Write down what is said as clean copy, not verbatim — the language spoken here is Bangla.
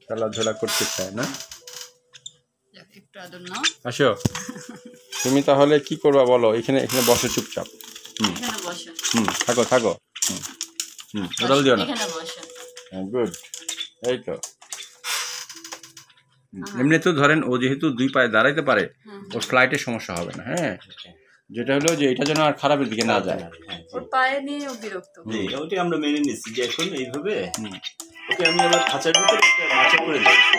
খেলাধুলা করতে চায় না। একটু আদর নাও। আসো তুমি তাহলে কি করবা বলো? এখানে বসো চুপচাপ। এখানে বসো। থাকো থাকো। উড়াল দিও না। এখানে বসো। গুড। এই তো এমনি তো ধরেন ও যেহেতু 2 পায়ে দাঁড়াইতে পারে, ওর ফ্লাইটের সমস্যা হবে না। হ্যাঁ, যেটা হলো যে এটা যেন আর খারাপের দিকে না যায়। ওর পায়ে নিয়ে ও বিরক্ত। ওটা আমরা মেনে নিচ্ছি যে এখন এইভাবে ওকে আমি আবার খাঁচার ভিতরে একটা মাচা করে দিচ্ছি।